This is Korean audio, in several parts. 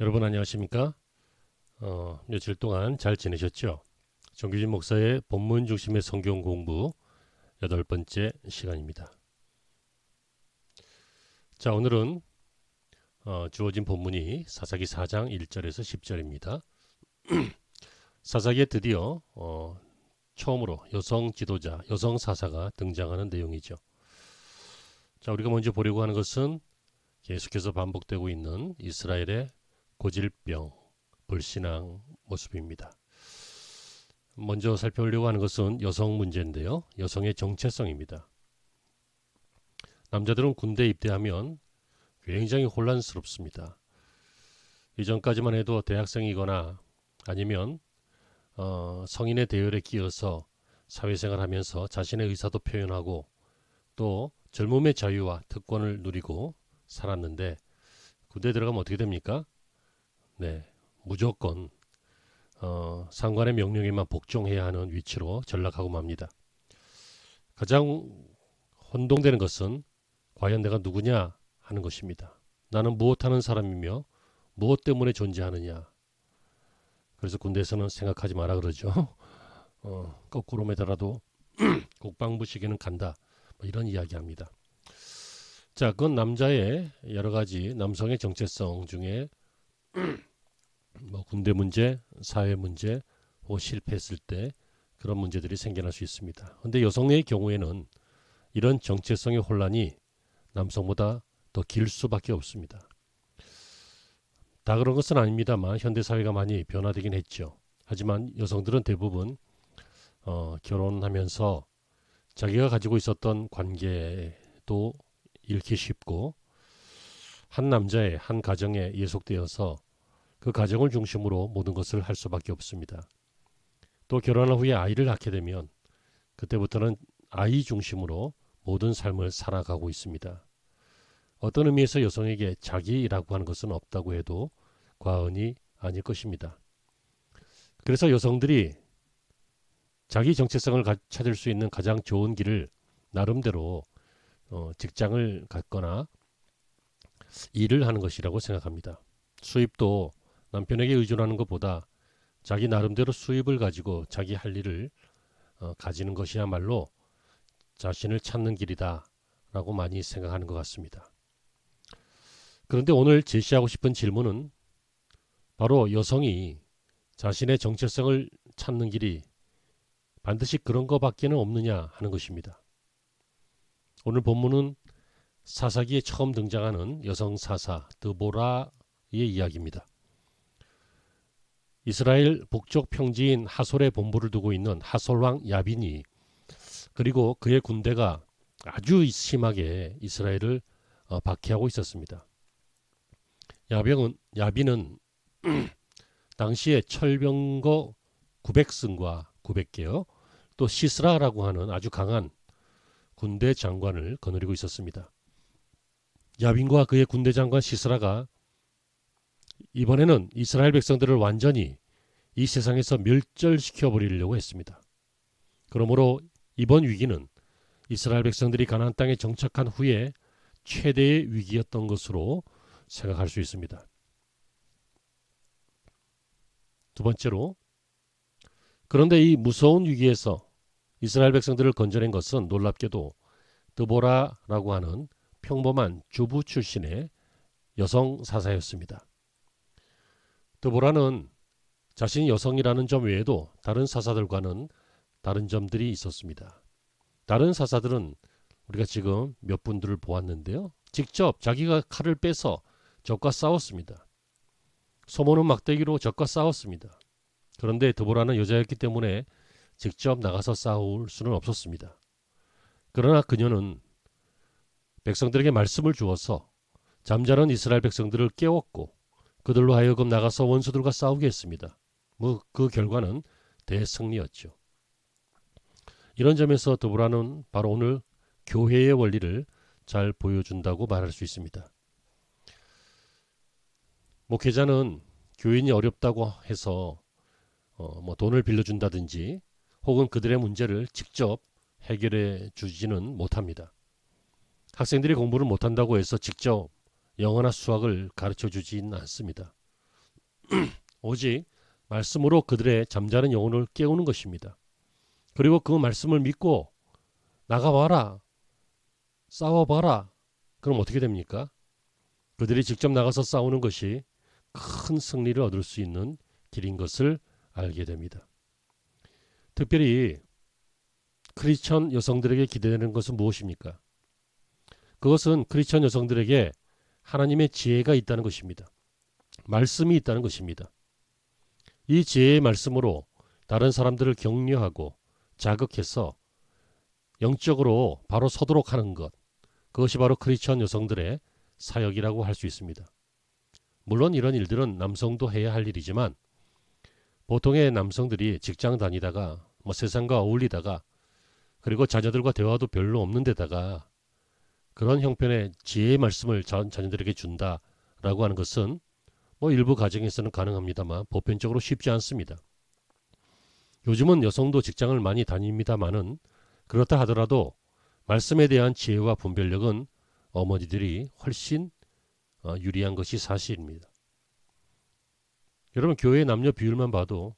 여러분 안녕하십니까? 며칠 동안 잘 지내셨죠? 정규진 목사의 본문 중심의 성경 공부 8번째 시간입니다. 자, 오늘은 주어진 본문이 사사기 4장 1절에서 10절입니다. 사사기에 드디어 처음으로 여성 지도자, 여성 사사가 등장하는 내용이죠. 자, 우리가 먼저 보려고 하는 것은 계속해서 반복되고 있는 이스라엘의 고질병, 불신앙 모습입니다. 먼저 살펴보려고 하는 것은 여성 문제인데요. 여성의 정체성입니다. 남자들은 군대에 입대하면 굉장히 혼란스럽습니다. 이전까지만 해도 대학생이거나 아니면 성인의 대열에 끼어서 사회생활하면서 자신의 의사도 표현하고 또 젊음의 자유와 특권을 누리고 살았는데 군대에 들어가면 어떻게 됩니까? 네, 무조건 상관의 명령에만 복종해야 하는 위치로 전락하고 맙니다. 가장 혼동되는 것은 과연 내가 누구냐 하는 것입니다. 나는 무엇하는 사람이며 무엇 때문에 존재하느냐. 그래서 군대에서는 생각하지 마라 그러죠. 거꾸로 매달아도 국방부 시계는 간다. 뭐 이런 이야기합니다. 자, 그건 남자의 여러 가지 남성의 정체성 중에 군대 문제, 사회 문제, 혹은 실패했을 때 그런 문제들이 생겨날 수 있습니다. 그런데 여성의 경우에는 이런 정체성의 혼란이 남성보다 더 길 수밖에 없습니다. 다 그런 것은 아닙니다만 현대 사회가 많이 변화되긴 했죠. 하지만 여성들은 대부분 결혼하면서 자기가 가지고 있었던 관계도 잃기 쉽고 한 남자의 한 가정에 예속되어서 그 가정을 중심으로 모든 것을 할 수밖에 없습니다. 또 결혼한 후에 아이를 낳게 되면 그때부터는 아이 중심으로 모든 삶을 살아가고 있습니다. 어떤 의미에서 여성에게 자기라고 하는 것은 없다고 해도 과언이 아닐 것입니다. 그래서 여성들이 자기 정체성을 찾을 수 있는 가장 좋은 길을 나름대로 직장을 갖거나 일을 하는 것이라고 생각합니다. 수입도 남편에게 의존하는 것보다 자기 나름대로 수입을 가지고 자기 할 일을 가지는 것이야말로 자신을 찾는 길이다 라고 많이 생각하는 것 같습니다. 그런데 오늘 제시하고 싶은 질문은 바로 여성이 자신의 정체성을 찾는 길이 반드시 그런 것밖에는 없느냐 하는 것입니다. 오늘 본문은 사사기에 처음 등장하는 여성 사사 드보라의 이야기입니다. 이스라엘 북쪽 평지인 하솔에 본부를 두고 있는 하솔왕 야빈이 그리고 그의 군대가 아주 심하게 이스라엘을 박해하고 있었습니다. 야빈은 당시에 철병거 900승과 900개요. 또 시스라라고 하는 아주 강한 군대 장관을 거느리고 있었습니다. 야빈과 그의 군대 장관 시스라가 이번에는 이스라엘 백성들을 완전히 이 세상에서 멸절시켜 버리려고 했습니다. 그러므로 이번 위기는 이스라엘 백성들이 가나안 땅에 정착한 후에 최대의 위기였던 것으로 생각할 수 있습니다. 두 번째로, 그런데 이 무서운 위기에서 이스라엘 백성들을 건져낸 것은 놀랍게도 드보라라고 하는 평범한 주부 출신의 여성 사사였습니다. 드보라는 자신이 여성이라는 점 외에도 다른 사사들과는 다른 점들이 있었습니다. 다른 사사들은 우리가 지금 몇 분들을 보았는데요. 직접 자기가 칼을 빼서 적과 싸웠습니다. 소모는 막대기로 적과 싸웠습니다. 그런데 드보라는 여자였기 때문에 직접 나가서 싸울 수는 없었습니다. 그러나 그녀는 백성들에게 말씀을 주어서 잠자는 이스라엘 백성들을 깨웠고 그들로 하여금 나가서 원수들과 싸우게 했습니다. 그 결과는 대승리였죠. 이런 점에서 드보라는 바로 오늘 교회의 원리를 잘 보여준다고 말할 수 있습니다. 목회자는 교인이 어렵다고 해서 돈을 빌려준다든지 혹은 그들의 문제를 직접 해결해 주지는 못합니다. 학생들이 공부를 못한다고 해서 직접 영어나 수학을 가르쳐 주지는 않습니다. 오직 말씀으로 그들의 잠자는 영혼을 깨우는 것입니다. 그리고 그 말씀을 믿고 나가봐라, 싸워봐라. 그럼 어떻게 됩니까? 그들이 직접 나가서 싸우는 것이 큰 승리를 얻을 수 있는 길인 것을 알게 됩니다. 특별히 크리스천 여성들에게 기대되는 것은 무엇입니까? 그것은 크리스천 여성들에게 하나님의 지혜가 있다는 것입니다. 말씀이 있다는 것입니다. 이 지혜의 말씀으로 다른 사람들을 격려하고 자극해서 영적으로 바로 서도록 하는 것, 그것이 바로 크리스천 여성들의 사역이라고 할 수 있습니다. 물론 이런 일들은 남성도 해야 할 일이지만 보통의 남성들이 직장 다니다가 세상과 어울리다가 그리고 자녀들과 대화도 별로 없는 데다가 그런 형편의 지혜의 말씀을 자녀들에게 준다라고 하는 것은 일부 가정에서는 가능합니다만 보편적으로 쉽지 않습니다. 요즘은 여성도 직장을 많이 다닙니다마는 그렇다 하더라도 말씀에 대한 지혜와 분별력은 어머니들이 훨씬 유리한 것이 사실입니다. 여러분 교회 남녀 비율만 봐도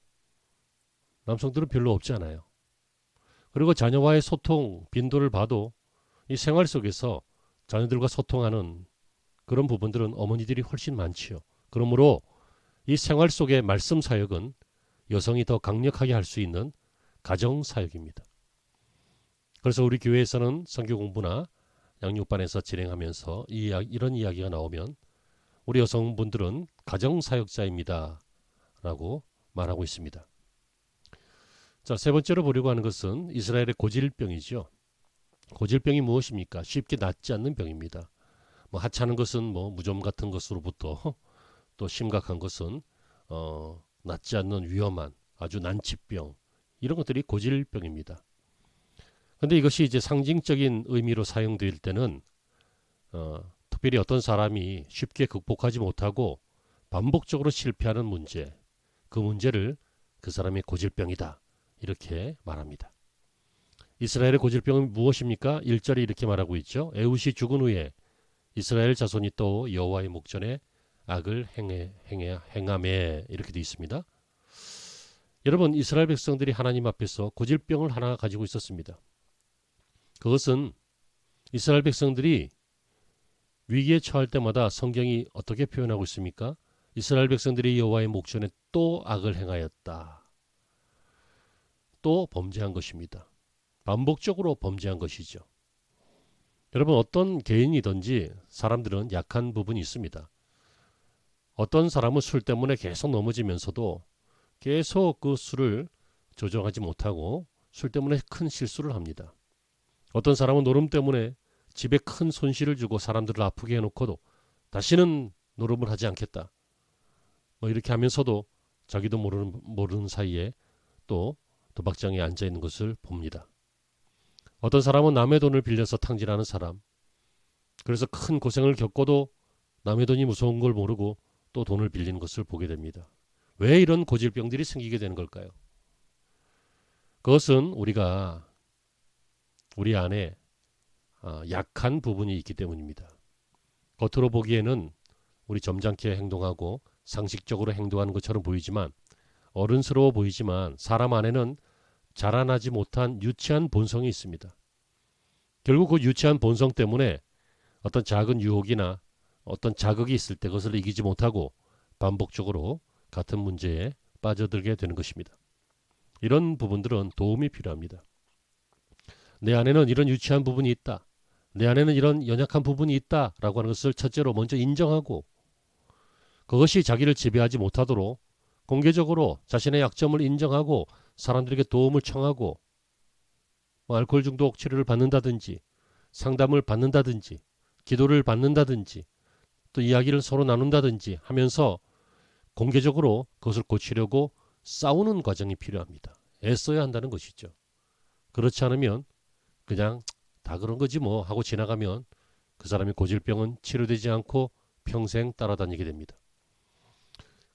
남성들은 별로 없지 않아요. 그리고 자녀와의 소통 빈도를 봐도 이 생활 속에서 자녀들과 소통하는 그런 부분들은 어머니들이 훨씬 많지요. 그러므로 이 생활 속의 말씀 사역은 여성이 더 강력하게 할 수 있는 가정 사역입니다. 그래서 우리 교회에서는 선교 공부나 양육반에서 진행하면서 이런 이야기가 나오면 우리 여성분들은 가정 사역자입니다 라고 말하고 있습니다. 자, 세 번째로 보려고 하는 것은 이스라엘의 고질병이죠. 고질병이 무엇입니까? 쉽게 낫지 않는 병입니다. 하찮은 것은 무좀 같은 것으로부터 또 심각한 것은 낫지 않는 위험한 아주 난치병, 이런 것들이 고질병입니다. 그런데 이것이 이제 상징적인 의미로 사용될 때는 특별히 어떤 사람이 쉽게 극복하지 못하고 반복적으로 실패하는 문제, 그 문제를 그 사람의 고질병이다 이렇게 말합니다. 이스라엘의 고질병은 무엇입니까? 1절에 이렇게 말하고 있죠. 에훗이 죽은 후에 이스라엘 자손이 또 여호와의 목전에 악을 행하매, 이렇게 되어 있습니다. 여러분, 이스라엘 백성들이 하나님 앞에서 고질병을 하나 가지고 있었습니다. 그것은 이스라엘 백성들이 위기에 처할 때마다 성경이 어떻게 표현하고 있습니까? 이스라엘 백성들이 여호와의 목전에 또 악을 행하였다. 또 범죄한 것입니다. 반복적으로 범죄한 것이죠. 여러분, 어떤 개인이든지 사람들은 약한 부분이 있습니다. 어떤 사람은 술 때문에 계속 넘어지면서도 계속 그 술을 조정하지 못하고 술 때문에 큰 실수를 합니다. 어떤 사람은 노름 때문에 집에 큰 손실을 주고 사람들을 아프게 해놓고도 다시는 노름을 하지 않겠다. 이렇게 하면서도 자기도 모르는 사이에 또 도박장에 앉아있는 것을 봅니다. 어떤 사람은 남의 돈을 빌려서 탕진하는 사람, 그래서 큰 고생을 겪고도 남의 돈이 무서운 걸 모르고 또 돈을 빌리는 것을 보게 됩니다. 왜 이런 고질병들이 생기게 되는 걸까요? 그것은 우리가 우리 안에 약한 부분이 있기 때문입니다. 겉으로 보기에는 우리 점잖게 행동하고 상식적으로 행동하는 것처럼 보이지만, 어른스러워 보이지만 사람 안에는 자라나지 못한 유치한 본성이 있습니다. 결국 그 유치한 본성 때문에 어떤 작은 유혹이나 어떤 자극이 있을 때 그것을 이기지 못하고 반복적으로 같은 문제에 빠져들게 되는 것입니다. 이런 부분들은 도움이 필요합니다. 내 안에는 이런 유치한 부분이 있다. 내 안에는 이런 연약한 부분이 있다라고 하는 것을 첫째로 먼저 인정하고, 그것이 자기를 지배하지 못하도록 공개적으로 자신의 약점을 인정하고 사람들에게 도움을 청하고, 알코올 중독 치료를 받는다든지 상담을 받는다든지 기도를 받는다든지 또 이야기를 서로 나눈다든지 하면서 공개적으로 그것을 고치려고 싸우는 과정이 필요합니다. 애써야 한다는 것이죠. 그렇지 않으면 그냥 다 그런 거지 뭐 하고 지나가면 그 사람의 고질병은 치료되지 않고 평생 따라다니게 됩니다.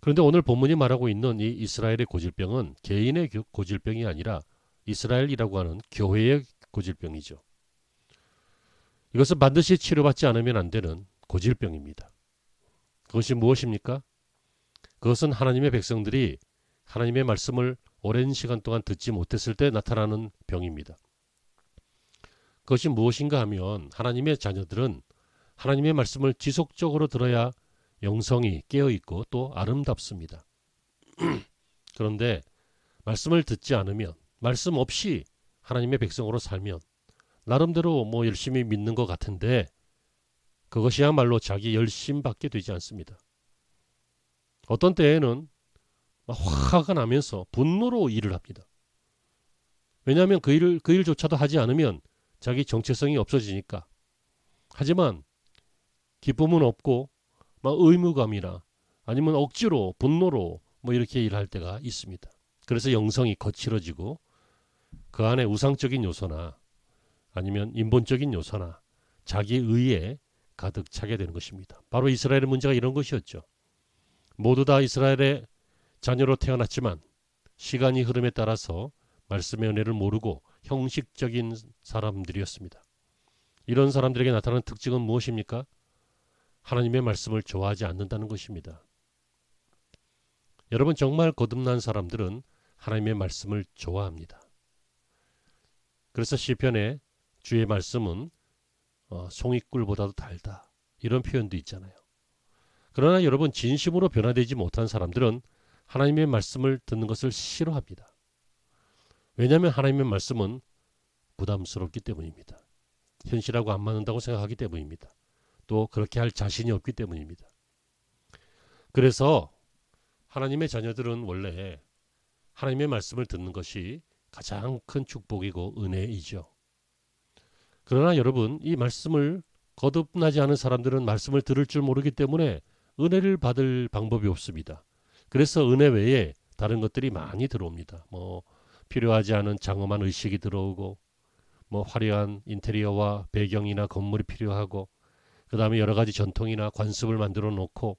그런데 오늘 본문이 말하고 있는 이 이스라엘의 고질병은 개인의 고질병이 아니라 이스라엘이라고 하는 교회의 고질병이죠. 이것은 반드시 치료받지 않으면 안 되는 고질병입니다. 그것이 무엇입니까? 그것은 하나님의 백성들이 하나님의 말씀을 오랜 시간 동안 듣지 못했을 때 나타나는 병입니다. 그것이 무엇인가 하면 하나님의 자녀들은 하나님의 말씀을 지속적으로 들어야 영성이 깨어있고 또 아름답습니다. 그런데 말씀을 듣지 않으면, 말씀 없이 하나님의 백성으로 살면 나름대로 뭐 열심히 믿는 것 같은데 그것이야말로 자기 열심밖에 되지 않습니다. 어떤 때에는 막 화가 나면서 분노로 일을 합니다. 왜냐하면 그 일조차도 하지 않으면 자기 정체성이 없어지니까. 하지만 기쁨은 없고 막 의무감이나 아니면 억지로 분노로 뭐 이렇게 일할 때가 있습니다. 그래서 영성이 거칠어지고 그 안에 우상적인 요소나 아니면 인본적인 요소나 자기 의에 가득 차게 되는 것입니다. 바로 이스라엘의 문제가 이런 것이었죠. 모두 다 이스라엘의 자녀로 태어났지만 시간이 흐름에 따라서 말씀의 은혜를 모르고 형식적인 사람들이었습니다. 이런 사람들에게 나타나는 특징은 무엇입니까? 하나님의 말씀을 좋아하지 않는다는 것입니다. 여러분, 정말 거듭난 사람들은 하나님의 말씀을 좋아합니다. 그래서 시편에 주의 말씀은 송이꿀보다도 달다, 이런 표현도 있잖아요. 그러나 여러분, 진심으로 변화되지 못한 사람들은 하나님의 말씀을 듣는 것을 싫어합니다. 왜냐하면 하나님의 말씀은 부담스럽기 때문입니다. 현실하고 안 맞는다고 생각하기 때문입니다. 또 그렇게 할 자신이 없기 때문입니다. 그래서 하나님의 자녀들은 원래 하나님의 말씀을 듣는 것이 가장 큰 축복이고 은혜이죠. 그러나 여러분, 이 말씀을 거듭나지 않은 사람들은 말씀을 들을 줄 모르기 때문에 은혜를 받을 방법이 없습니다. 그래서 은혜 외에 다른 것들이 많이 들어옵니다. 뭐 필요하지 않은 장엄한 의식이 들어오고, 뭐 화려한 인테리어와 배경이나 건물이 필요하고, 그 다음에 여러 가지 전통이나 관습을 만들어 놓고,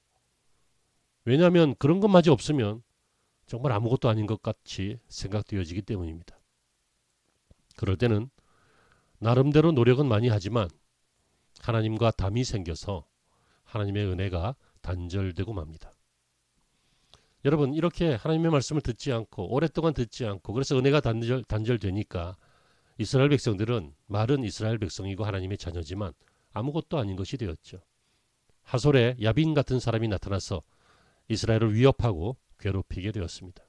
왜냐하면 그런 것마저 없으면 정말 아무것도 아닌 것 같이 생각되어지기 때문입니다. 그럴 때는 나름대로 노력은 많이 하지만 하나님과 담이 생겨서 하나님의 은혜가 단절되고 맙니다. 여러분, 이렇게 하나님의 말씀을 듣지 않고 오랫동안 듣지 않고 그래서 은혜가 단절되니까 이스라엘 백성들은 말은 이스라엘 백성이고 하나님의 자녀지만 아무것도 아닌 것이 되었죠. 하솔에 야빈 같은 사람이 나타나서 이스라엘을 위협하고 괴롭히게 되었습니다.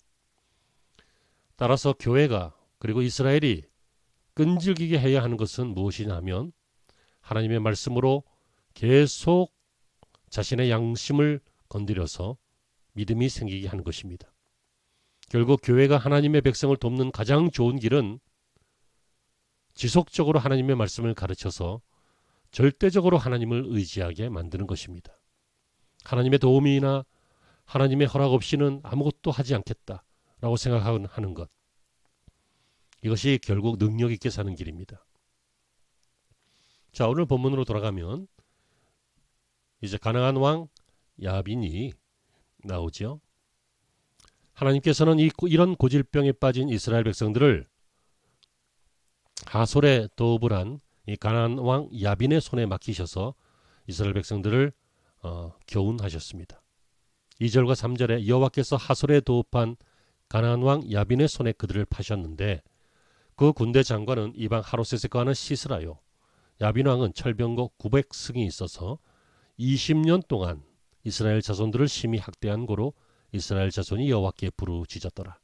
따라서 교회가, 그리고 이스라엘이 끈질기게 해야 하는 것은 무엇이냐 하면 하나님의 말씀으로 계속 자신의 양심을 건드려서 믿음이 생기게 하는 것입니다. 결국 교회가 하나님의 백성을 돕는 가장 좋은 길은 지속적으로 하나님의 말씀을 가르쳐서 절대적으로 하나님을 의지하게 만드는 것입니다. 하나님의 도움이나 하나님의 허락 없이는 아무것도 하지 않겠다라고 생각하는 것. 이것이 결국 능력 있게 사는 길입니다. 자, 오늘 본문으로 돌아가면 이제 가나안 왕 야빈이 나오죠. 하나님께서는 이런 고질병에 빠진 이스라엘 백성들을 하솔의 도읍을 한 이 가나안 왕 야빈의 손에 맡기셔서 이스라엘 백성들을 교훈하셨습니다. 2절과 3절에 여호와께서 하솔에 도읍한 가나안 왕 야빈의 손에 그들을 파셨는데 그 군대 장관은 이방 하로셋에 거하는 시스라요. 야빈 왕은 철병거 900승이 있어서 20년 동안 이스라엘 자손들을 심히 학대한 고로 이스라엘 자손이 여호와께 부르짖었더라.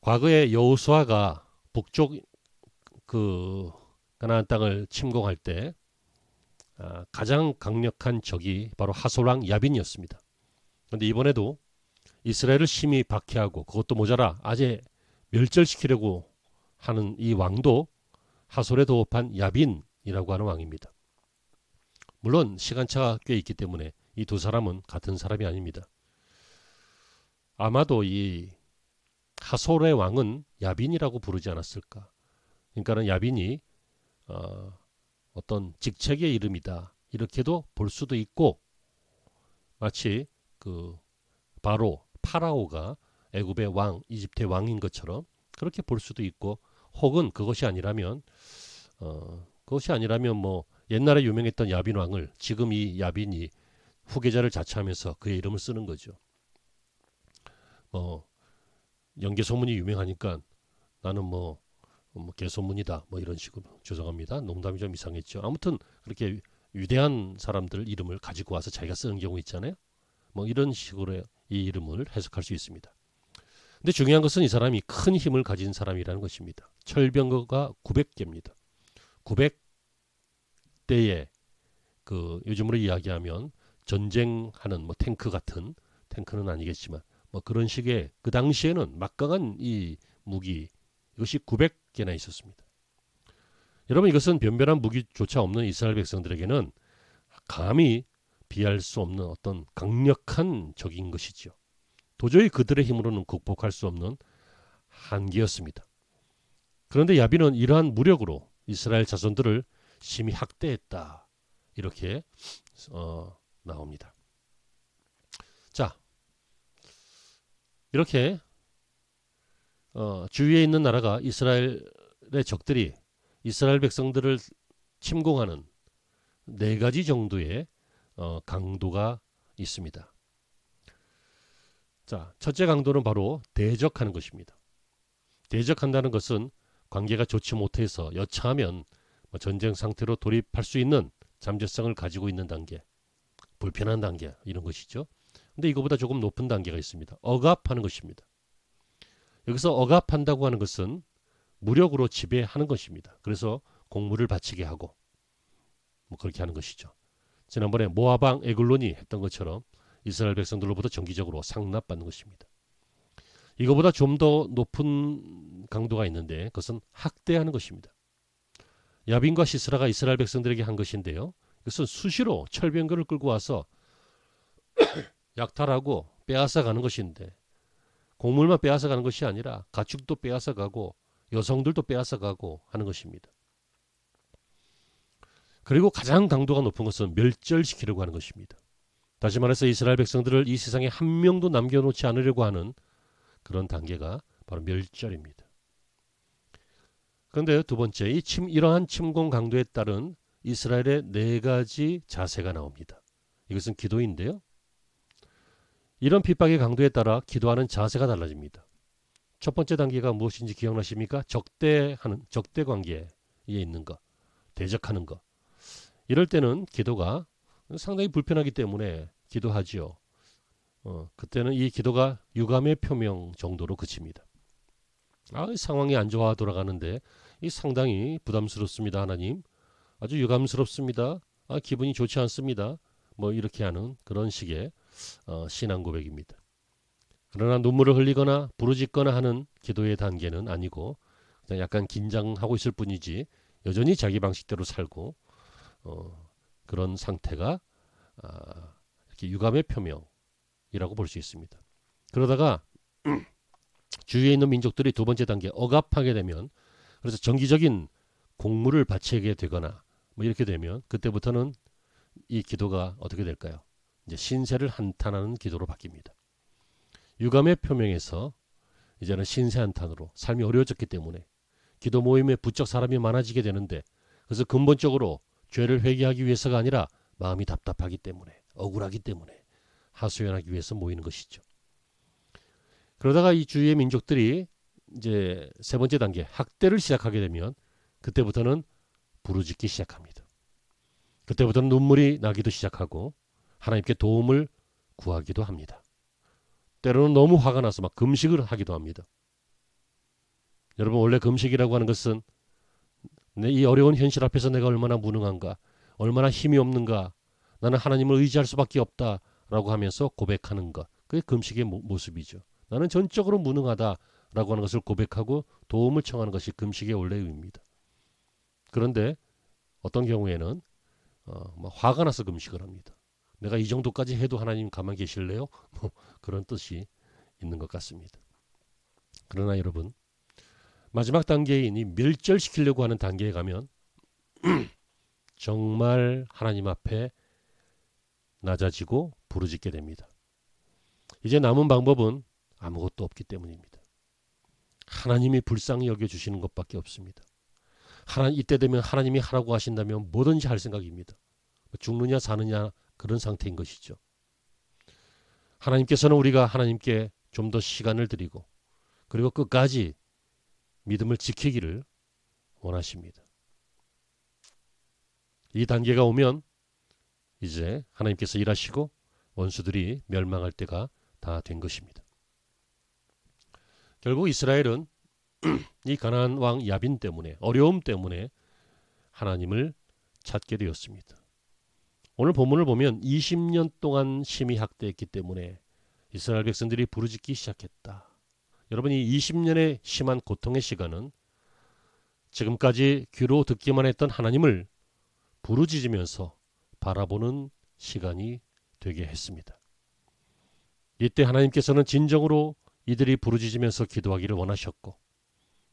과거에 여호수아가 북쪽 가나안 땅을 침공할 때 가장 강력한 적이 바로 하솔 왕 야빈이었습니다. 그런데 이번에도 이스라엘을 심히 박해하고 그것도 모자라 아예 멸절시키려고 하는 이 왕도 하솔에 도읍한 야빈이라고 하는 왕입니다. 물론 시간차가 꽤 있기 때문에 이 두 사람은 같은 사람이 아닙니다. 아마도 이 하솔의 왕은 야빈이라고 부르지 않았을까. 그러니까는 야빈이 어떤 직책의 이름이다, 이렇게도 볼 수도 있고, 마치 그 파라오가 애굽의 왕, 이집트의 왕인 것처럼 그렇게 볼 수도 있고, 혹은 그것이 아니라면 뭐 옛날에 유명했던 야빈 왕을 지금 이 야빈이 후계자를 자처하면서 그의 이름을 쓰는 거죠. 연개 소문이 유명하니까 나는 개소문이다 이런 식으로. 죄송합니다. 농담이 좀 이상했죠. 아무튼 그렇게 위대한 사람들 이름을 가지고 와서 자기가 쓰는 경우 있잖아요. 이런 식으로 이 이름을 해석할 수 있습니다. 근데 중요한 것은 이 사람이 큰 힘을 가진 사람이라는 것입니다. 철병거가 900개입니다. 900대의 요즘으로 이야기하면 전쟁하는 탱크 같은, 탱크는 아니겠지만 그런 식의 그 당시에는 막강한 이 무기, 이것이 900개나 있었습니다. 여러분, 이것은 변변한 무기조차 없는 이스라엘 백성들에게는 감히 비할 수 없는 어떤 강력한 적인 것이죠. 도저히 그들의 힘으로는 극복할 수 없는 한계였습니다. 그런데 야빈은 이러한 무력으로 이스라엘 자손들을 심히 학대했다. 이렇게 나옵니다. 자, 이렇게 주위에 있는 나라가 이스라엘의 적들이 이스라엘 백성들을 침공하는 4가지 정도의 강도가 있습니다. 자, 첫째 강도는 바로 대적하는 것입니다. 대적한다는 것은 관계가 좋지 못해서 여차하면 전쟁 상태로 돌입할 수 있는 잠재성을 가지고 있는 단계, 불편한 단계, 이런 것이죠. 근데 이거보다 조금 높은 단계가 있습니다. 억압하는 것입니다. 여기서 억압한다고 하는 것은 무력으로 지배하는 것입니다. 그래서 공물을 바치게 하고 그렇게 하는 것이죠. 지난번에 모압 왕 에글론이 했던 것처럼 이스라엘 백성들로부터 정기적으로 상납받는 것입니다. 이거보다 좀 더 높은 강도가 있는데 그것은 학대하는 것입니다. 야빈과 시스라가 이스라엘 백성들에게 한 것인데요. 이것은 수시로 철병거를 끌고 와서 약탈하고 빼앗아가는 것인데, 곡물만 빼앗아가는 것이 아니라 가축도 빼앗아가고 여성들도 빼앗아가고 하는 것입니다. 그리고 가장 강도가 높은 것은 멸절시키려고 하는 것입니다. 다시 말해서 이스라엘 백성들을 이 세상에 한 명도 남겨놓지 않으려고 하는 그런 단계가 바로 멸절입니다. 그런데 두 번째, 이러한 침공 강도에 따른 이스라엘의 4가지 자세가 나옵니다. 이것은 기도인데요. 이런 핍박의 강도에 따라 기도하는 자세가 달라집니다. 첫 번째 단계가 무엇인지 기억나십니까? 적대 관계에 있는 것, 대적하는 것. 이럴 때는 기도가 상당히 불편하기 때문에 기도하지요. 그때는 이 기도가 유감의 표명 정도로 그칩니다. 상황이 안 좋아 돌아가는데 상당히 부담스럽습니다. 하나님, 아주 유감스럽습니다. 기분이 좋지 않습니다. 이렇게 하는 그런 식의 신앙 고백입니다. 그러나 눈물을 흘리거나 부르짖거나 하는 기도의 단계는 아니고 그냥 약간 긴장하고 있을 뿐이지 여전히 자기 방식대로 살고 그런 상태가 이렇게 유감의 표명이라고 볼 수 있습니다. 그러다가 주위에 있는 민족들이 두 번째 단계 억압하게 되면, 그래서 정기적인 공물을 바치게 되거나 이렇게 되면 그때부터는 이 기도가 어떻게 될까요? 이제 신세를 한탄하는 기도로 바뀝니다. 유감의 표명에서 이제는 신세 한탄으로, 삶이 어려워졌기 때문에 기도 모임에 부쩍 사람이 많아지게 되는데, 그래서 근본적으로 죄를 회개하기 위해서가 아니라 마음이 답답하기 때문에, 억울하기 때문에 하소연하기 위해서 모이는 것이죠. 그러다가 이 주위의 민족들이 이제 세 번째 단계 학대를 시작하게 되면 그때부터는 부르짖기 시작합니다. 그때부터는 눈물이 나기도 시작하고 하나님께 도움을 구하기도 합니다. 때로는 너무 화가 나서 막 금식을 하기도 합니다. 여러분, 원래 금식이라고 하는 것은 이 어려운 현실 앞에서 내가 얼마나 무능한가, 얼마나 힘이 없는가, 나는 하나님을 의지할 수밖에 없다라고 하면서 고백하는 것, 그게 금식의 모습이죠. 나는 전적으로 무능하다라고 하는 것을 고백하고 도움을 청하는 것이 금식의 원래 의미입니다. 그런데 어떤 경우에는 화가 나서 금식을 합니다. 내가 이 정도까지 해도 하나님 가만히 계실래요? 그런 뜻이 있는 것 같습니다. 그러나 여러분, 마지막 단계인 이 멸절시키려고 하는 단계에 가면 정말 하나님 앞에 낮아지고 부르짖게 됩니다. 이제 남은 방법은 아무것도 없기 때문입니다. 하나님이 불쌍히 여겨주시는 것밖에 없습니다. 이때 되면 하나님이 하라고 하신다면 뭐든지 할 생각입니다. 죽느냐 사느냐가 그런 상태인 것이죠. 하나님께서는 우리가 하나님께 좀 더 시간을 드리고 그리고 끝까지 믿음을 지키기를 원하십니다. 이 단계가 오면 이제 하나님께서 일하시고 원수들이 멸망할 때가 다 된 것입니다. 결국 이스라엘은 이 가나안 왕 야빈 때문에 어려움 때문에 하나님을 찾게 되었습니다. 오늘 본문을 보면 20년 동안 심히 학대했기 때문에 이스라엘 백성들이 부르짖기 시작했다. 여러분 이 20년의 심한 고통의 시간은 지금까지 귀로 듣기만 했던 하나님을 부르짖으면서 바라보는 시간이 되게 했습니다. 이때 하나님께서는 진정으로 이들이 부르짖으면서 기도하기를 원하셨고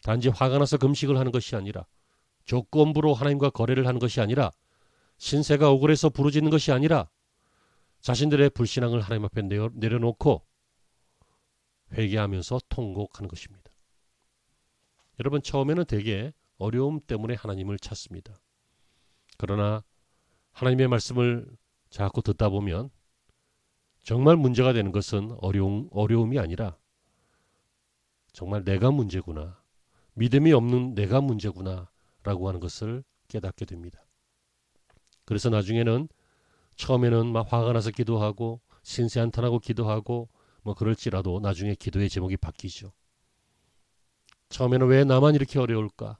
단지 화가 나서 금식을 하는 것이 아니라 조건부로 하나님과 거래를 하는 것이 아니라 신세가 억울해서 부르짖는 것이 아니라 자신들의 불신앙을 하나님 앞에 내려놓고 회개하면서 통곡하는 것입니다. 여러분 처음에는 되게 어려움 때문에 하나님을 찾습니다. 그러나 하나님의 말씀을 자꾸 듣다 보면 정말 문제가 되는 것은 어려움이 아니라 정말 내가 문제구나. 믿음이 없는 내가 문제구나 라고 하는 것을 깨닫게 됩니다. 그래서 나중에는 처음에는 막 화가 나서 기도하고 신세 한탄하고 기도하고 뭐 그럴지라도 나중에 기도의 제목이 바뀌죠. 처음에는 왜 나만 이렇게 어려울까?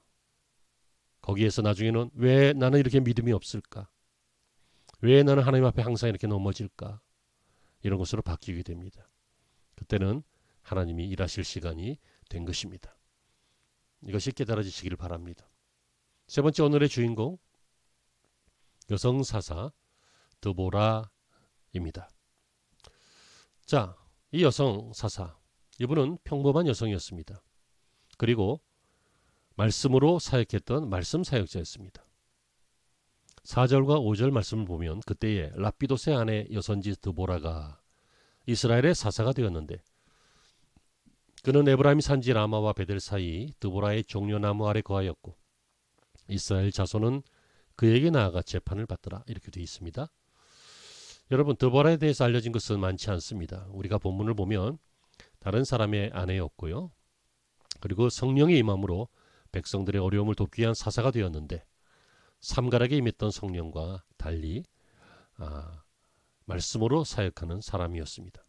거기에서 나중에는 왜 나는 이렇게 믿음이 없을까? 왜 나는 하나님 앞에 항상 이렇게 넘어질까? 이런 것으로 바뀌게 됩니다. 그때는 하나님이 일하실 시간이 된 것입니다. 이것이 깨달아지시기를 바랍니다. 세 번째 오늘의 주인공 여성 사사 드보라입니다. 자, 이 여성 사사 이분은 평범한 여성이었습니다. 그리고 말씀으로 사역했던 말씀 사역자였습니다. 4절과 5절 말씀을 보면 그때에 라피도세 아내 여선지 드보라가 이스라엘의 사사가 되었는데 그는 에브라임 산지 라마와 베델 사이 드보라의 종려나무 아래 거하였고 이스라엘 자손은 그에게 나아가 재판을 받더라. 이렇게 되어 있습니다. 여러분 드보라에 대해서 알려진 것은 많지 않습니다. 우리가 본문을 보면 다른 사람의 아내였고요. 그리고 성령의 임함으로 백성들의 어려움을 돕기 위한 사사가 되었는데 삼가락에 임했던 성령과 달리 말씀으로 사역하는 사람이었습니다.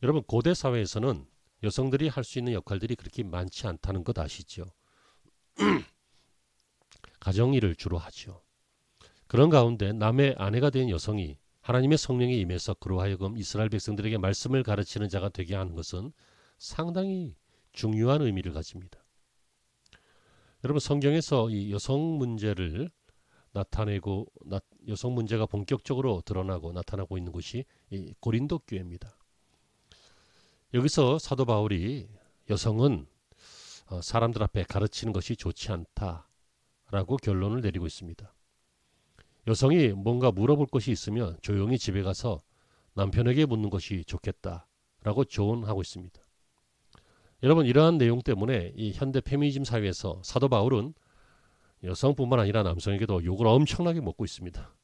여러분 고대 사회에서는 여성들이 할 수 있는 역할들이 그렇게 많지 않다는 것 아시죠? 가정일을 주로 하죠. 그런 가운데 남의 아내가 된 여성이 하나님의 성령에 임해서 그로 하여금 이스라엘 백성들에게 말씀을 가르치는 자가 되게 하는 것은 상당히 중요한 의미를 가집니다. 여러분 성경에서 이 여성 문제를 나타내고 여성 문제가 본격적으로 드러나고 나타나고 있는 곳이 이 고린도 교회입니다. 여기서 사도 바울이 여성은 사람들 앞에 가르치는 것이 좋지 않다라고 결론을 내리고 있습니다. 여성이 뭔가 물어볼 것이 있으면 조용히 집에 가서 남편에게 묻는 것이 좋겠다라고 조언하고 있습니다. 여러분 이러한 내용 때문에 이 현대 페미니즘 사회에서 사도 바울은 여성뿐만 아니라 남성에게도 욕을 엄청나게 먹고 있습니다.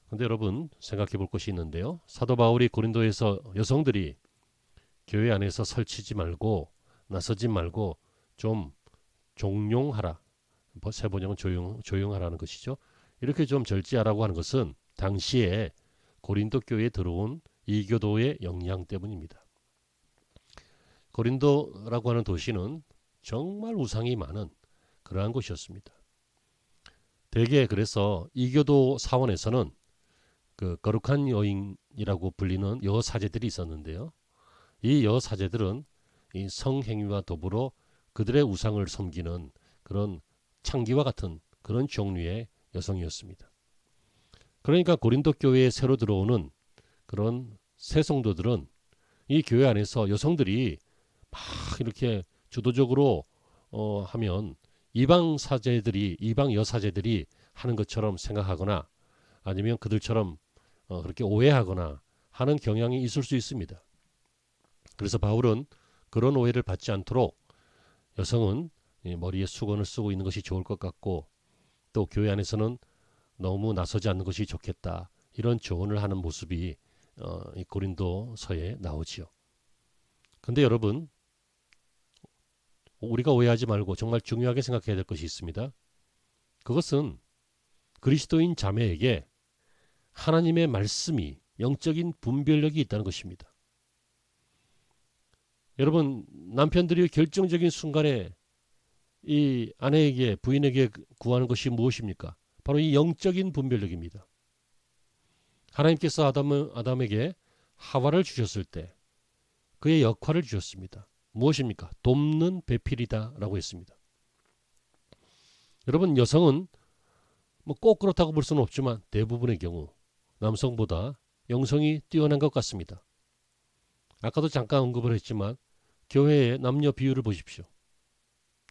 그런데 여러분 생각해 볼 것이 있는데요. 사도 바울이 고린도에서 여성들이 교회 안에서 설치지 말고 나서지 말고 좀 종용하라. 세 번역은 조용하라는 것이죠. 이렇게 좀 절제하라고 하는 것은 당시에 고린도 교회에 들어온 이교도의 영향 때문입니다. 고린도라고 하는 도시는 정말 우상이 많은 그러한 곳이었습니다. 대개 그래서 이교도 사원에서는 그 거룩한 여인이라고 불리는 여사제들이 있었는데요. 이 여사제들은 이 성행위와 더불어 그들의 우상을 섬기는 그런 창기와 같은 그런 종류의 여성이었습니다. 그러니까 고린도 교회에 새로 들어오는 그런 새 성도들은 이 교회 안에서 여성들이 막 이렇게 주도적으로 하면 이방 여사제들이 하는 것처럼 생각하거나 아니면 그들처럼 그렇게 오해하거나 하는 경향이 있을 수 있습니다. 그래서 바울은 그런 오해를 받지 않도록 여성은 머리에 수건을 쓰고 있는 것이 좋을 것 같고 또 교회 안에서는 너무 나서지 않는 것이 좋겠다. 이런 조언을 하는 모습이 이 고린도서에 나오지요. 근데 여러분, 우리가 오해하지 말고 정말 중요하게 생각해야 될 것이 있습니다. 그것은 그리스도인 자매에게 하나님의 말씀이 영적인 분별력이 있다는 것입니다. 여러분, 남편들이 결정적인 순간에 이 아내에게, 부인에게 구하는 것이 무엇입니까? 바로 이 영적인 분별력입니다. 하나님께서 아담에게 하와를 주셨을 때 그의 역할을 주셨습니다. 무엇입니까? 돕는 배필이다 라고 했습니다. 여러분, 여성은 뭐 꼭 그렇다고 볼 수는 없지만 대부분의 경우 남성보다 영성이 뛰어난 것 같습니다. 아까도 잠깐 언급을 했지만 교회의 남녀 비율을 보십시오.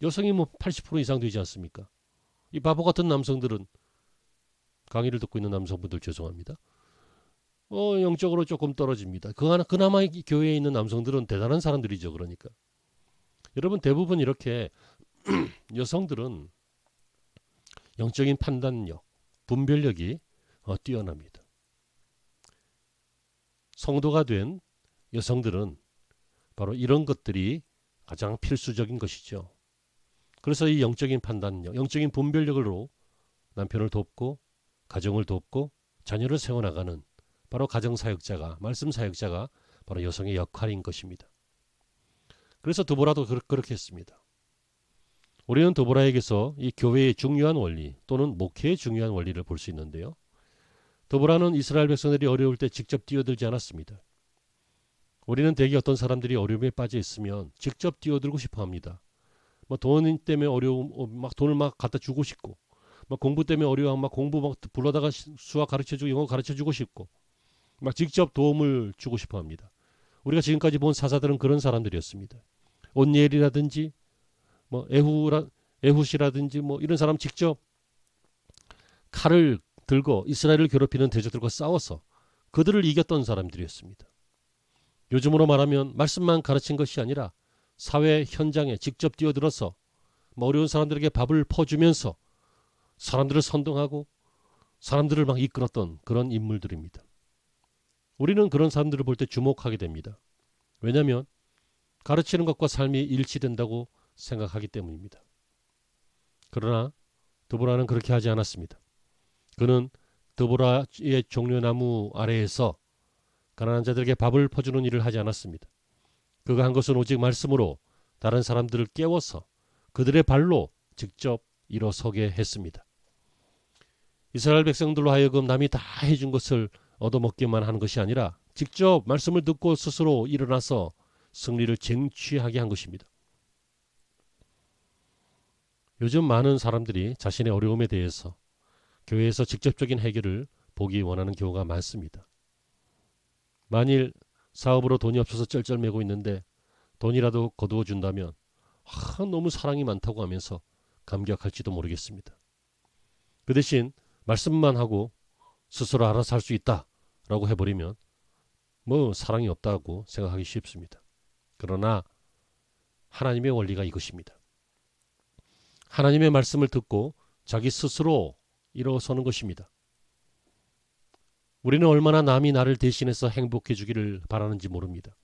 여성이 뭐 80% 이상 되지 않습니까? 이 바보 같은 남성들은, 강의를 듣고 있는 남성분들 죄송합니다. 영적으로 조금 떨어집니다. 그나마 이 교회에 있는 남성들은 대단한 사람들이죠. 그러니까 여러분, 대부분 이렇게 여성들은 영적인 판단력, 분별력이 뛰어납니다. 성도가 된 여성들은 바로 이런 것들이 가장 필수적인 것이죠. 그래서 이 영적인 판단력, 영적인 분별력으로 남편을 돕고 가정을 돕고 자녀를 세워나가는 바로 가정사역자가, 말씀사역자가 바로 여성의 역할인 것입니다. 그래서 드보라도 그렇게 했습니다. 우리는 드보라에게서 이 교회의 중요한 원리 또는 목회의 중요한 원리를 볼 수 있는데요. 드보라는 이스라엘 백성들이 어려울 때 직접 뛰어들지 않았습니다. 우리는 대개 어떤 사람들이 어려움에 빠져 있으면 직접 뛰어들고 싶어 합니다. 뭐 돈 때문에 어려움, 막 돈을 막 갖다 주고 싶고, 막 공부 때문에 어려움, 막 공부 막 불러다가 수학 가르쳐주고 영어 가르쳐주고 싶고, 막 직접 도움을 주고 싶어 합니다. 우리가 지금까지 본 사사들은 그런 사람들이었습니다. 온니엘이라든지 뭐 에훗이라든지 뭐 이런 사람 직접 칼을 들고 이스라엘을 괴롭히는 대적들과 싸워서 그들을 이겼던 사람들이었습니다. 요즘으로 말하면 말씀만 가르친 것이 아니라 사회 현장에 직접 뛰어들어서 어려운 사람들에게 밥을 퍼주면서 사람들을 선동하고 사람들을 막 이끌었던 그런 인물들입니다. 우리는 그런 사람들을 볼 때 주목하게 됩니다. 왜냐하면 가르치는 것과 삶이 일치된다고 생각하기 때문입니다. 그러나 드보라는 그렇게 하지 않았습니다. 그는 드보라의 종려나무 아래에서 가난한 자들에게 밥을 퍼주는 일을 하지 않았습니다. 그가 한 것은 오직 말씀으로 다른 사람들을 깨워서 그들의 발로 직접 일어서게 했습니다. 이스라엘 백성들로 하여금 남이 다 해준 것을 얻어먹기만 하는 것이 아니라 직접 말씀을 듣고 스스로 일어나서 승리를 쟁취하게 한 것입니다. 요즘 많은 사람들이 자신의 어려움에 대해서 교회에서 직접적인 해결을 보기 원하는 경우가 많습니다. 만일 사업으로 돈이 없어서 쩔쩔매고 있는데 돈이라도 거두어 준다면 너무 사랑이 많다고 하면서 감격할지도 모르겠습니다. 그 대신 말씀만 하고 스스로 알아서 할 수 있다라고 해버리면 뭐 사랑이 없다고 생각하기 쉽습니다. 그러나 하나님의 원리가 이것입니다. 하나님의 말씀을 듣고 자기 스스로 일어서는 것입니다. 우리는 얼마나 남이 나를 대신해서 행복해 주기를 바라는지 모릅니다.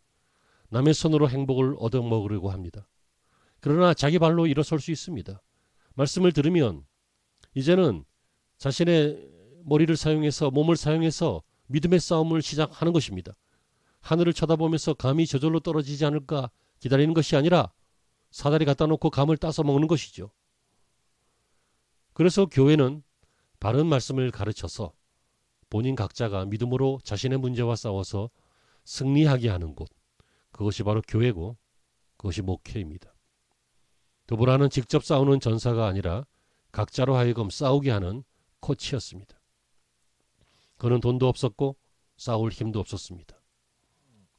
남의 손으로 행복을 얻어먹으려고 합니다. 그러나 자기 발로 일어설 수 있습니다. 말씀을 들으면 이제는 자신의 머리를 사용해서, 몸을 사용해서 믿음의 싸움을 시작하는 것입니다. 하늘을 쳐다보면서 감이 저절로 떨어지지 않을까 기다리는 것이 아니라 사다리 갖다 놓고 감을 따서 먹는 것이죠. 그래서 교회는 바른 말씀을 가르쳐서 본인 각자가 믿음으로 자신의 문제와 싸워서 승리하게 하는 곳, 그것이 바로 교회고 그것이 목회입니다. 드보라는 직접 싸우는 전사가 아니라 각자로 하여금 싸우게 하는 코치였습니다. 그는 돈도 없었고 싸울 힘도 없었습니다.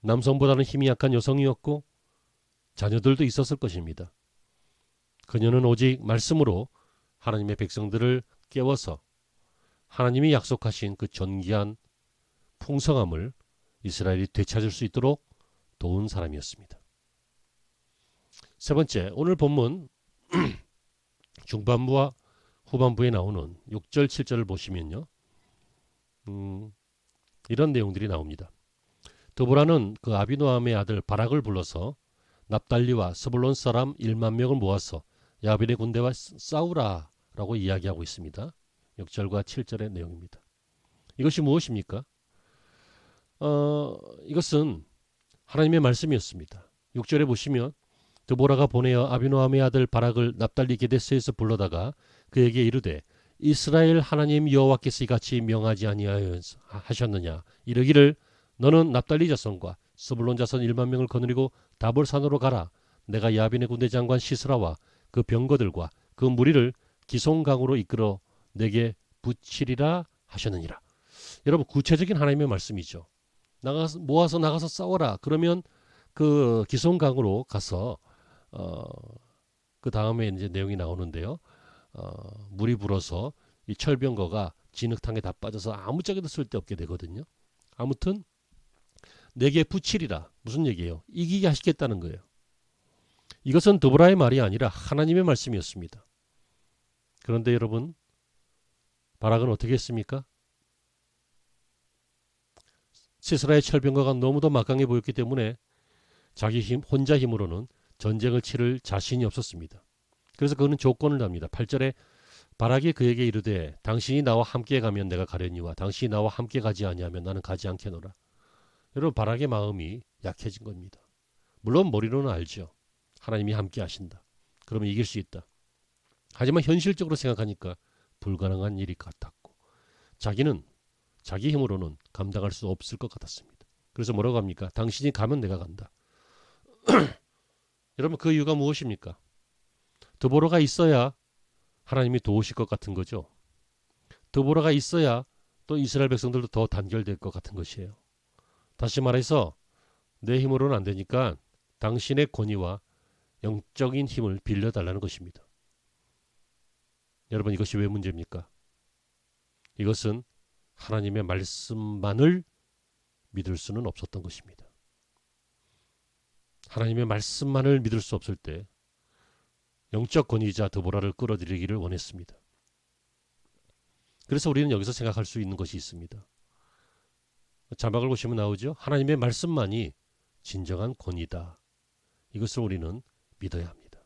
남성보다는 힘이 약한 여성이었고 자녀들도 있었을 것입니다. 그녀는 오직 말씀으로 하나님의 백성들을 깨워서 하나님이 약속하신 그 존귀한 풍성함을 이스라엘이 되찾을 수 있도록 도운 사람이었습니다. 세 번째, 오늘 본문 중반부와 후반부에 나오는 6절 7절을 보시면요. 이런 내용들이 나옵니다. 드보라는 그 아비노함의 아들 바락을 불러서 납달리와 스불론 사람 1만 명을 모아서 야빈의 군대와 싸우라라고 이야기하고 있습니다. 6절과 7절의 내용입니다. 이것이 무엇입니까? 이것은 하나님의 말씀이었습니다. 6절에 보시면 드보라가 보내어 아비노함의 아들 바락을 납달리 게데스에서 불러다가 그에게 이르되 이스라엘 하나님 여호와께서 이같이 명하지 아니하셨느냐 이르기를 너는 납달리 자손과 스불론 자손 1만 명을 거느리고 다볼산으로 가라. 내가 야빈의 군대 장관 시스라와 그 병거들과 그 무리를 기송강으로 이끌어 내게 붙이리라 하셨느니라. 여러분 구체적인 하나님의 말씀이죠. 모아서 나가서 싸워라. 그러면 그 기송강으로 가서 그 다음에 이제 내용이 나오는데요. 물이 불어서 이 철병거가 진흙탕에 다 빠져서 아무짝에도 쓸데없게 되거든요. 아무튼 내게 붙이리라. 무슨 얘기예요? 이기게 하시겠다는 거예요. 이것은 드보라의 말이 아니라 하나님의 말씀이었습니다. 그런데 여러분 바락은 어떻게 했습니까? 시스라의 철병거가 너무도 막강해 보였기 때문에 자기 혼자 힘으로는 전쟁을 치를 자신이 없었습니다. 그래서 그는 조건을 답니다. 8절에 바락이 그에게 이르되 당신이 나와 함께 가면 내가 가려니와 당신이 나와 함께 가지 아니하면 나는 가지 않겠노라. 여러분 바락의 마음이 약해진 겁니다. 물론 머리로는 알죠. 하나님이 함께 하신다. 그러면 이길 수 있다. 하지만 현실적으로 생각하니까 불가능한 일이 같았고 자기는 자기 힘으로는 감당할 수 없을 것 같았습니다. 그래서 뭐라고 합니까? 당신이 가면 내가 간다. 여러분 그 이유가 무엇입니까? 드보라가 있어야 하나님이 도우실 것 같은 거죠. 드보라가 있어야 또 이스라엘 백성들도 더 단결될 것 같은 것이에요. 다시 말해서 내 힘으로는 안 되니까 당신의 권위와 영적인 힘을 빌려달라는 것입니다. 여러분 이것이 왜 문제입니까? 이것은 하나님의 말씀만을 믿을 수는 없었던 것입니다. 하나님의 말씀만을 믿을 수 없을 때 영적 권위자 드보라를 끌어들이기를 원했습니다. 그래서 우리는 여기서 생각할 수 있는 것이 있습니다. 자막을 보시면 나오죠. 하나님의 말씀만이 진정한 권위다. 이것을 우리는 믿어야 합니다.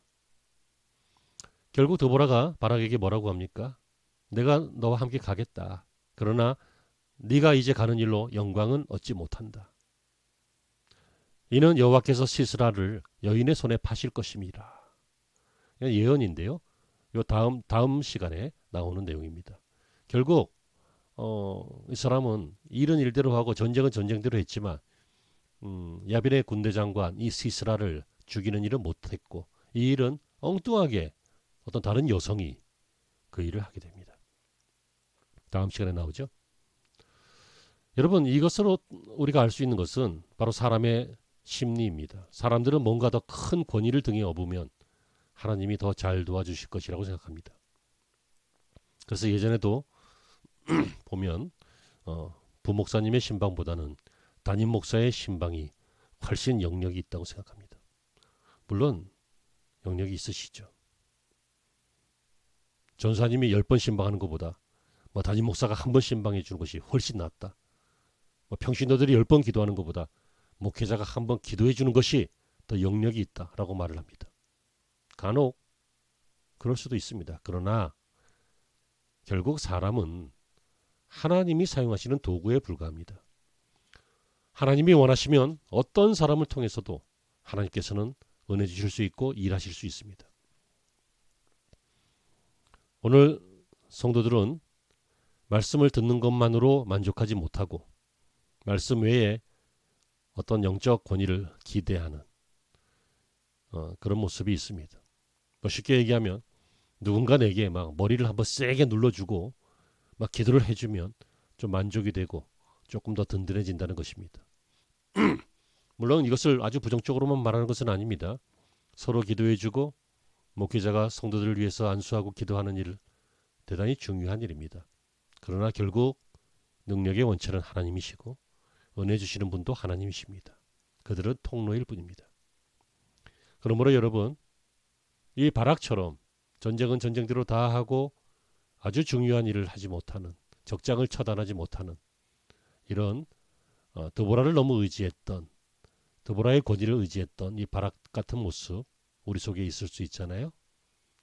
결국 드보라가 바락에게 뭐라고 합니까? 내가 너와 함께 가겠다. 그러나 네가 이제 가는 일로 영광은 얻지 못한다. 이는 여호와께서 시스라를 여인의 손에 파실 것임이라. 예언인데요. 요 다음 시간에 나오는 내용입니다. 결국 이 사람은 일은 일대로 하고 전쟁은 전쟁대로 했지만 야빈의 군대 장관 이 시스라를 죽이는 일은 못했고 이 일은 엉뚱하게 어떤 다른 여성이 그 일을 하게 됩니다. 다음 시간에 나오죠. 여러분 이것으로 우리가 알 수 있는 것은 바로 사람의 심리입니다. 사람들은 뭔가 더 큰 권위를 등에 업으면 하나님이 더 잘 도와주실 것이라고 생각합니다. 그래서 예전에도 보면 부목사님의 신방보다는 담임 목사의 신방이 훨씬 영역이 있다고 생각합니다. 물론 영역이 있으시죠. 전사님이 10번 신방하는 것보다 담임 목사가 한 번 신방해 주는 것이 훨씬 낫다. 평신도들이 10번 기도하는 것보다 목회자가 한 번 기도해 주는 것이 더 영역이 있다라고 말을 합니다. 간혹 그럴 수도 있습니다. 그러나 결국 사람은 하나님이 사용하시는 도구에 불과합니다. 하나님이 원하시면 어떤 사람을 통해서도 하나님께서는 은혜 주실 수 있고 일하실 수 있습니다. 오늘 성도들은 말씀을 듣는 것만으로 만족하지 못하고 말씀 외에 어떤 영적 권위를 기대하는 그런 모습이 있습니다. 쉽게 얘기하면 누군가 내게 막 머리를 한번 세게 눌러주고 막 기도를 해주면 좀 만족이 되고 조금 더 든든해진다는 것입니다. 물론 이것을 아주 부정적으로만 말하는 것은 아닙니다. 서로 기도해주고 목회자가 성도들을 위해서 안수하고 기도하는 일 대단히 중요한 일입니다. 그러나 결국 능력의 원천은 하나님이시고 은혜 주시는 분도 하나님이십니다. 그들은 통로일 뿐입니다. 그러므로 여러분 이 바락처럼 전쟁은 전쟁대로 다 하고 아주 중요한 일을 하지 못하는, 적장을 처단하지 못하는 이런 드보라를 너무 의지했던, 드보라의 권위를 의지했던 이 바락 같은 모습 우리 속에 있을 수 있잖아요.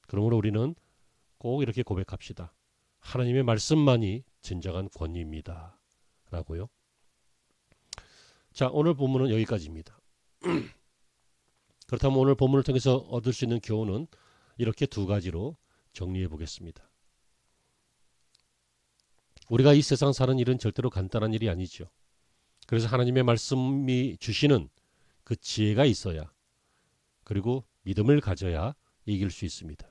그러므로 우리는 꼭 이렇게 고백합시다. 하나님의 말씀만이 진정한 권위입니다. 라고요. 자, 오늘 본문은 여기까지입니다. 그렇다면 오늘 본문을 통해서 얻을 수 있는 교훈은 이렇게 두 가지로 정리해 보겠습니다. 우리가 이 세상 사는 일은 절대로 간단한 일이 아니죠. 그래서 하나님의 말씀이 주시는 그 지혜가 있어야, 그리고 믿음을 가져야 이길 수 있습니다.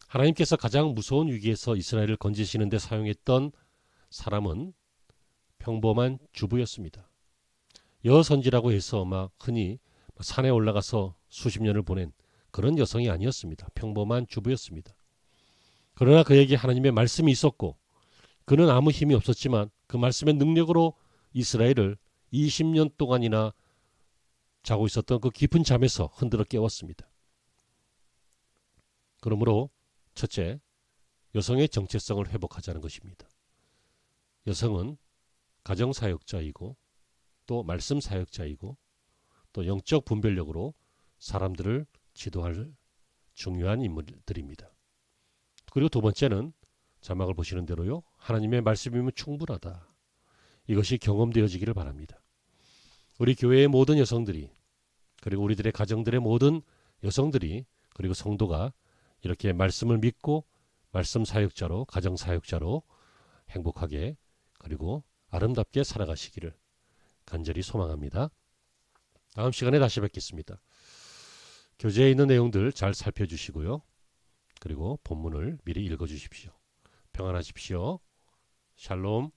하나님께서 가장 무서운 위기에서 이스라엘을 건지시는 데 사용했던 사람은 평범한 주부였습니다. 여선지라고 해서 막 흔히 산에 올라가서 수십 년을 보낸 그런 여성이 아니었습니다. 평범한 주부였습니다. 그러나 그에게 하나님의 말씀이 있었고, 그는 아무 힘이 없었지만 그 말씀의 능력으로 이스라엘을 20년 동안이나 자고 있었던 그 깊은 잠에서 흔들어 깨웠습니다. 그러므로 첫째, 여성의 정체성을 회복하자는 것입니다. 여성은 가정사역자이고 또 말씀사역자이고 또 영적 분별력으로 사람들을 지도할 중요한 인물들입니다. 그리고 두 번째는 자막을 보시는 대로요, 하나님의 말씀이면 충분하다. 이것이 경험되어지기를 바랍니다. 우리 교회의 모든 여성들이, 그리고 우리들의 가정들의 모든 여성들이, 그리고 성도가 이렇게 말씀을 믿고 말씀 사역자로, 가정 사역자로 행복하게 그리고 아름답게 살아가시기를 간절히 소망합니다. 다음 시간에 다시 뵙겠습니다. 교재에 있는 내용들 잘 살펴주시고요. 그리고 본문을 미리 읽어주십시오. 평안하십시오. 샬롬.